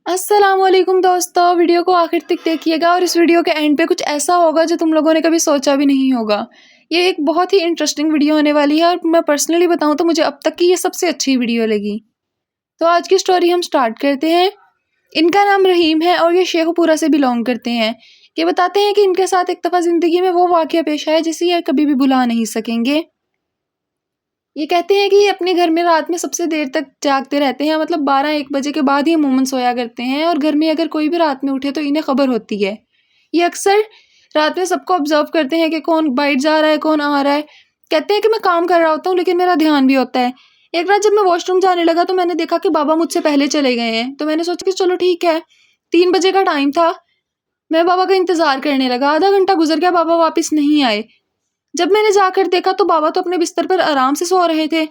अस्सलामुअलैकुम दोस्तों, वीडियो को आखिर तक देखिएगा और इस वीडियो के एंड पे कुछ ऐसा होगा जो तुम लोगों ने कभी सोचा भी नहीं होगा। ये एक बहुत ही इंटरेस्टिंग वीडियो होने वाली है और मैं पर्सनली बताऊं तो मुझे अब तक की ये सबसे अच्छी वीडियो लगी। तो आज की स्टोरी हम स्टार्ट करते हैं। इनका नाम रहीम है और ये शेखुपुरा से बिलोंग करते हैं। ये बताते हैं कि इनके साथ एक दफ़ा ज़िंदगी में वो वाक़या पेश आया जिसे ये कभी भी भुला नहीं सकेंगे। ये कहते हैं कि ये अपने घर में रात में सबसे देर तक जागते रहते हैं, मतलब 12-1 बजे के बाद ही अमूमन सोया करते हैं और घर में अगर कोई भी रात में उठे तो इन्हें खबर होती है। ये अक्सर रात में सबको ऑब्जर्व करते हैं कि कौन बाहर जा रहा है, कौन आ रहा है। कहते हैं कि मैं काम कर रहा होता हूँ लेकिन मेरा ध्यान भी होता है। एक रात जब मैं वॉशरूम जाने लगा तो मैंने देखा कि बाबा मुझसे पहले चले गए हैं, तो मैंने सोचा कि चलो ठीक है। 3 बजे का टाइम था। मैं बाबा का इंतज़ार करने लगा। आधा घंटा गुजर गया, बाबा वापस नहीं आए। जब मैंने जाकर देखा तो बाबा तो अपने बिस्तर पर आराम से सो रहे थे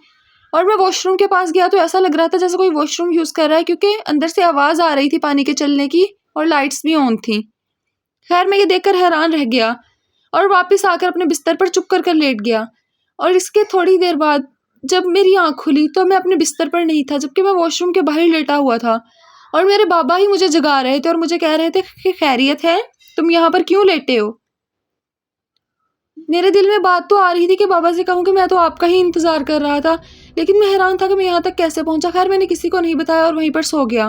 और मैं वॉशरूम के पास गया तो ऐसा लग रहा था जैसे कोई वॉशरूम यूज़ कर रहा है, क्योंकि अंदर से आवाज़ आ रही थी पानी के चलने की और लाइट्स भी ऑन थी। खैर मैं ये देखकर हैरान रह गया और वापस आकर अपने बिस्तर पर चुप कर लेट गया। और इसके थोड़ी देर बाद जब मेरी आँख खुली तो मैं अपने बिस्तर पर नहीं था, जबकि मैं वॉशरूम के बाहर लेटा हुआ था और मेरे बाबा ही मुझे जगा रहे थे और मुझे कह रहे थे कि खैरियत है, तुम यहाँ पर क्यों लेटे हो। मेरे दिल में बात तो आ रही थी कि बाबा से कहूँ कि मैं तो आपका ही इंतज़ार कर रहा था, लेकिन मैं हैरान था कि मैं यहाँ तक कैसे पहुँचा। खैर मैंने किसी को नहीं बताया और वहीं पर सो गया।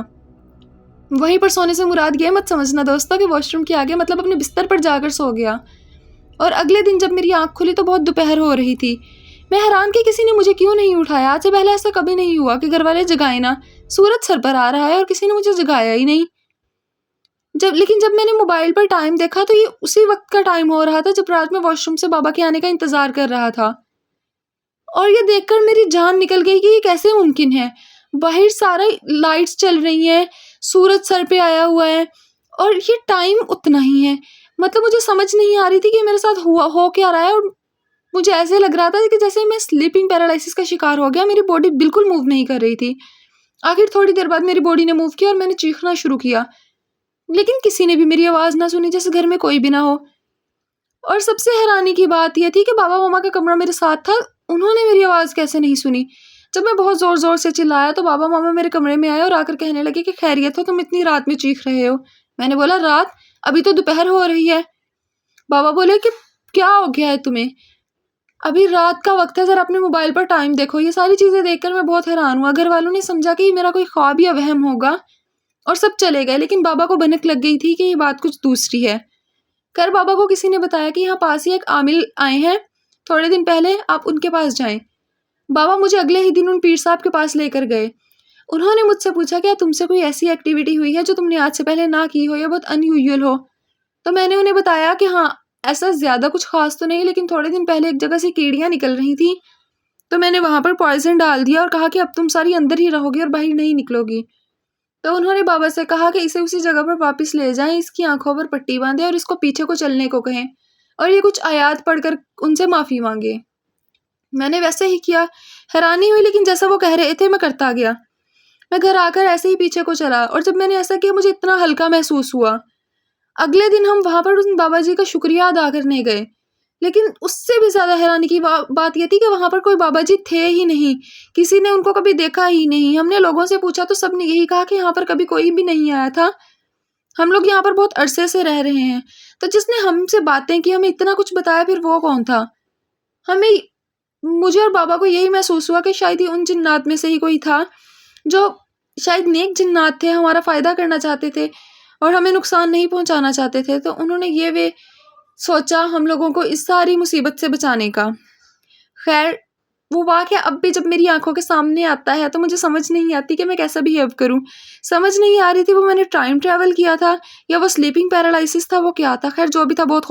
वहीं पर सोने से मुराद ये मत समझना दोस्तों कि वॉशरूम के आगे, मतलब अपने बिस्तर पर जाकर सो गया। और अगले दिन जब मेरी आँख खुली तो बहुत दोपहर हो रही थी। मैं हैरान कि किसी ने मुझे क्यों नहीं उठाया। आज से पहले ऐसा कभी नहीं हुआ कि घर वाले जगाए ना। सूरज सर पर आ रहा है और किसी ने मुझे जगाया ही नहीं। लेकिन जब मैंने मोबाइल पर टाइम देखा तो ये उसी वक्त का टाइम हो रहा था जब रात में वॉशरूम से बाबा के आने का इंतज़ार कर रहा था। और ये देखकर मेरी जान निकल गई कि ये कैसे मुमकिन है। बाहर सारा लाइट्स चल रही हैं, सूरज सर पे आया हुआ है और ये टाइम उतना ही है। मतलब मुझे समझ नहीं आ रही थी कि मेरे साथ हुआ हो क्या रहा है। और मुझे ऐसे लग रहा था कि जैसे मैं स्लीपिंग पैरालिसिस का शिकार हो गया। मेरी बॉडी बिल्कुल मूव नहीं कर रही थी। आखिर थोड़ी देर बाद मेरी बॉडी ने मूव किया और मैंने चीखना शुरू किया, लेकिन किसी ने भी मेरी आवाज़ ना सुनी, जैसे घर में कोई भी ना हो। और सबसे हैरानी की बात यह थी कि बाबा मम्मा का कमरा मेरे साथ था, उन्होंने मेरी आवाज़ कैसे नहीं सुनी। जब मैं बहुत ज़ोर ज़ोर से चिल्लाया तो बाबा मम्मा मेरे कमरे में आए और आकर कहने लगे कि खैरियत हो, तुम इतनी रात में चीख रहे हो। मैंने बोला रात, अभी तो दोपहर हो रही है। बाबा बोले कि क्या हो गया है तुम्हें, अभी रात का वक्त है, ज़रा अपने मोबाइल पर टाइम देखो। ये सारी चीज़ें देखकर मैं बहुत हैरान हुआ। घर वालों ने समझा कि मेरा कोई ख्वाब या वहम होगा और सब चले गए, लेकिन बाबा को भनक लग गई थी कि ये बात कुछ दूसरी है। कर बाबा को किसी ने बताया कि यहाँ पास ही एक आमिल आए हैं, थोड़े दिन पहले, आप उनके पास जाएं। बाबा मुझे अगले ही दिन उन पीर साहब के पास लेकर गए। उन्होंने मुझसे पूछा क्या तुमसे कोई ऐसी एक्टिविटी हुई है जो तुमने आज से पहले ना की हो या बहुत अनयूजुअल हो। तो मैंने उन्हें बताया कि हाँ, ऐसा ज़्यादा कुछ खास तो नहीं, लेकिन थोड़े दिन पहले एक जगह से कीड़ियाँ निकल रही थी, तो मैंने वहाँ पर पॉइजन डाल दिया और कहा कि अब तुम सारी अंदर ही रहोगी और बाहर नहीं निकलोगी। तो उन्होंने बाबा से कहा कि इसे उसी जगह पर वापस ले जाएं, इसकी आंखों पर पट्टी बांधें और इसको पीछे को चलने को कहें और ये कुछ आयात पढ़कर उनसे माफ़ी मांगे। मैंने वैसे ही किया। हैरानी हुई, लेकिन जैसा वो कह रहे थे मैं करता गया। मैं घर आकर ऐसे ही पीछे को चला और जब मैंने ऐसा किया मुझे इतना हल्का महसूस हुआ। अगले दिन हम वहाँ पर उन बाबा जी का शुक्रिया अदा करने गए, लेकिन उससे भी ज़्यादा हैरानी की बात यह थी कि वहाँ पर कोई बाबा जी थे ही नहीं। किसी ने उनको कभी देखा ही नहीं। हमने लोगों से पूछा तो सब ने यही कहा कि यहाँ पर कभी कोई भी नहीं आया था, हम लोग यहाँ पर बहुत अरसे से रह रहे हैं। तो जिसने हमसे बातें की, हमें इतना कुछ बताया, फिर वो कौन था। मुझे और बाबा को यही महसूस हुआ कि शायद ये उन जिन्नात में से ही कोई था जो शायद नेक जिन्नात थे, हमारा फ़ायदा करना चाहते थे और हमें नुकसान नहीं पहुँचाना चाहते थे। तो उन्होंने ये वे सोचा हम लोगों को इस सारी मुसीबत से बचाने का। खैर वो वाक़या अब भी जब मेरी आँखों के सामने आता है तो मुझे समझ नहीं आती कि मैं कैसा बिहेव करूँ। समझ नहीं आ रही थी वो मैंने टाइम ट्रैवल किया था या वो स्लीपिंग पैरालिसिस था, वो क्या था। खैर जो भी था बहुत